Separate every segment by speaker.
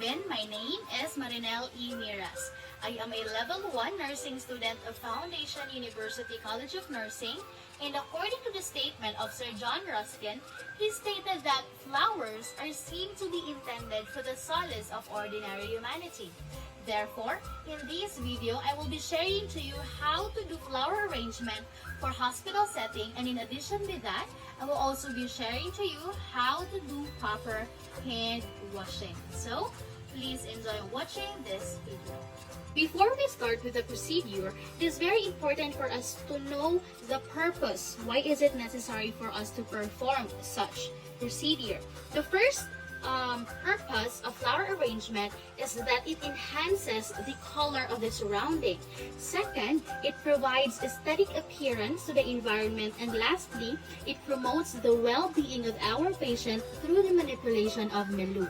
Speaker 1: begin, my name is Marinel E. Miras. I am a Level 1 nursing student of Foundation University College of Nursing, and according to the statement of Sir John Ruskin, he stated that flowers are seen to be intended for the solace of ordinary humanity. Therefore, in this video, I will be sharing to you how to do flower arrangement for hospital setting, and in addition with that, I will also be sharing to you how to do proper hand washing. So, please enjoy watching this video. Before we start with the procedure, it is very important for us to know the purpose. Why is it necessary for us to perform such procedure? The first purpose of flower arrangement is that it enhances the color of the surrounding. Second, it provides aesthetic appearance to the environment. And lastly, it promotes the well-being of our patient through the manipulation of milieu.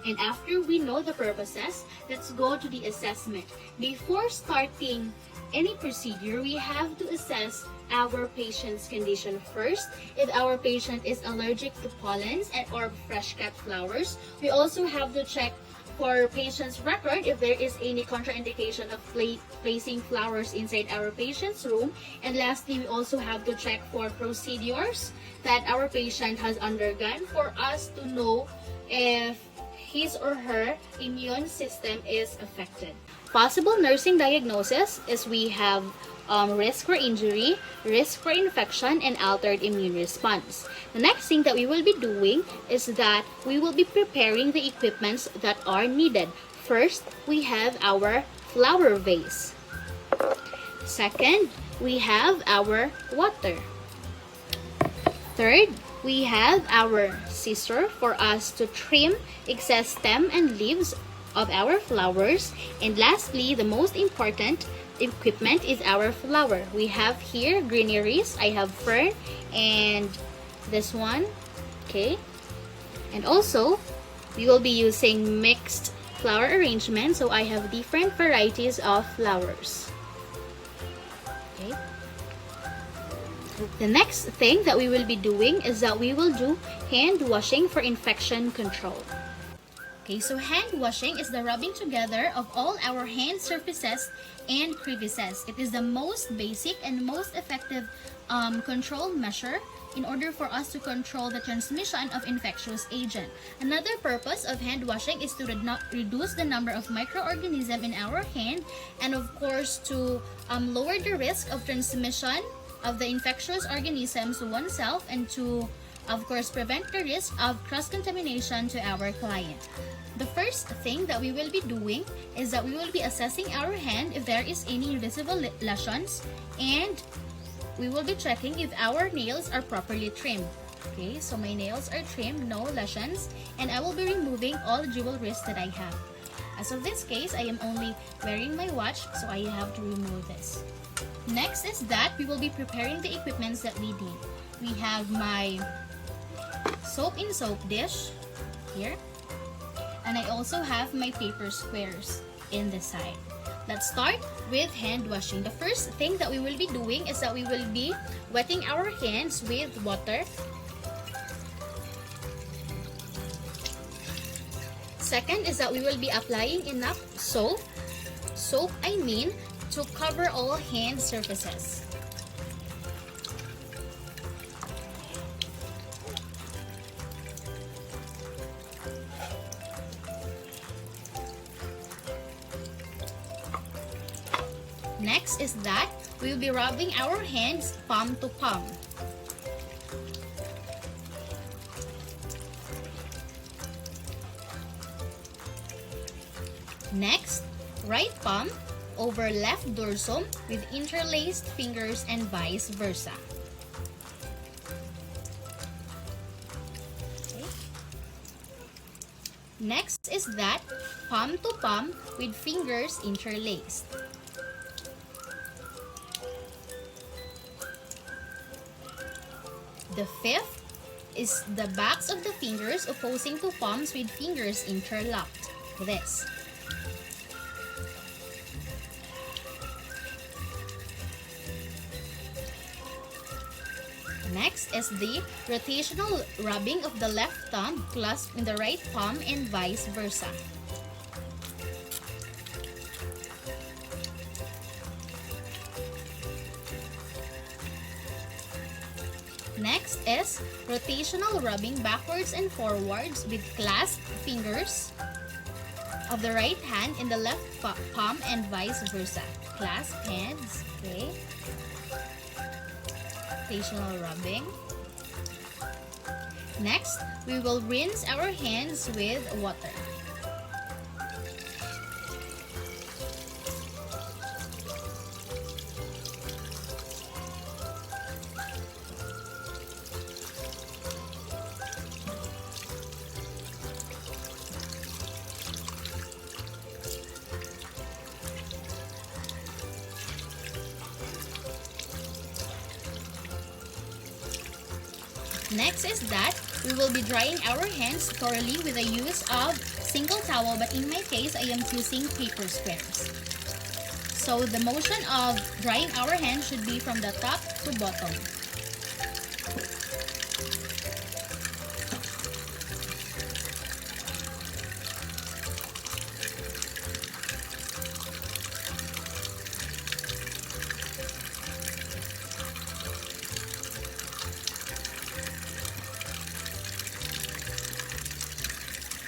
Speaker 1: And after we know the purposes, let's go to the assessment. Before starting any procedure, we have to assess our patient's condition first. If our patient is allergic to pollens or fresh cut flowers, we also have to check for patient's record if there is any contraindication of placing flowers inside our patient's room. And lastly, we also have to check for procedures that our patient has undergone for us to know if his or her immune system is affected. Possible nursing diagnosis is we have risk for injury, risk for infection, and altered immune response. The next thing that we will be doing is that we will be preparing the equipments that are needed. First, we have our flower vase. Second, we have our water. Third, we have our scissor for us to trim excess stem and leaves of our flowers. And lastly, the most important equipment is our flower. We have here greeneries. I have fern and this one. Okay. And also, we will be using mixed flower arrangement. So I have different varieties of flowers. Okay. The next thing that we will be doing is that we will do hand washing for infection control. Okay, so hand washing is the rubbing together of all our hand surfaces and crevices. It is the most basic and most effective control measure in order for us to control the transmission of infectious agent. Another purpose of hand washing is to reduce the number of microorganisms in our hand, and of course to lower the risk of transmission of the infectious organisms to oneself, and to, of course, prevent the risk of cross-contamination to our client. The first thing that we will be doing is that we will be assessing our hand if there is any visible lesions, and we will be checking if our nails are properly trimmed. Okay, so my nails are trimmed, no lesions, and I will be removing all jewelries that I have. As of this case, I am only wearing my watch, so I have to remove this. Next is that we will be preparing the equipments that we need. We have my soap in soap dish here, and I also have my paper squares in the side. Let's start with hand washing. The first thing that we will be doing is that we will be wetting our hands with water. Second is that we will be applying enough soap, to cover all hand surfaces. Next is that we will be rubbing our hands palm to palm. Next, right palm over left dorsum with interlaced fingers and vice versa. Okay. Next is that palm to palm with fingers interlaced. The fifth is the backs of the fingers opposing to palms with fingers interlocked. This. Next is the rotational rubbing of the left thumb clasped in the right palm and vice versa. Next is rotational rubbing backwards and forwards with clasped fingers of the right hand in the left palm and vice versa. Clasp hands, okay? Rotational rubbing. Next, we will rinse our hands with water. Next is that we will be drying our hands thoroughly with the use of single towel, but in my case, I am using paper squares. So the motion of drying our hands should be from the top to bottom.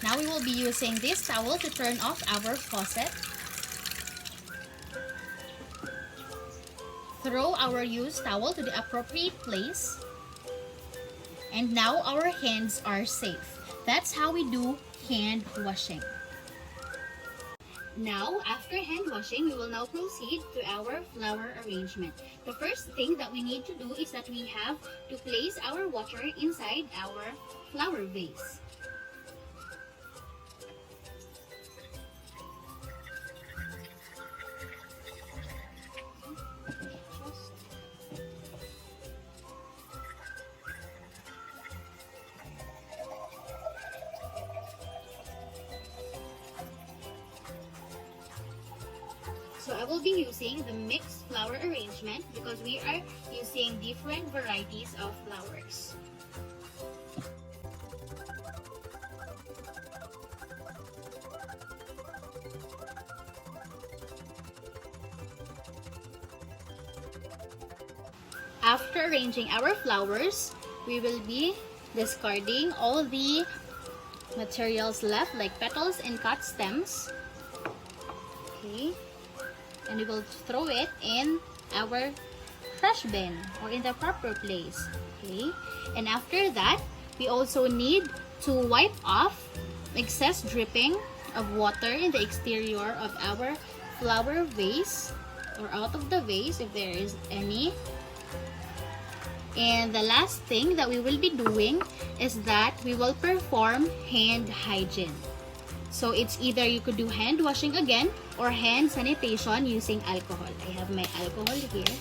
Speaker 1: Now we will be using this towel to turn off our faucet. Throw our used towel to the appropriate place. And now our hands are safe. That's how we do hand washing. Now, after hand washing, we will now proceed to our flower arrangement. The first thing that we need to do is that we have to place our water inside our flower vase. So I will be using the mixed flower arrangement because we are using different varieties of flowers. After arranging our flowers, we will be discarding all the materials left like petals and cut stems. Okay. And we will throw it in our trash bin or in the proper place. Okay. And after that, we also need to wipe off excess dripping of water in the exterior of our flower vase or out of the vase if there is any. And the last thing that we will be doing is that we will perform hand hygiene. So it's either you could do hand washing again or hand sanitation using alcohol. I have my alcohol here.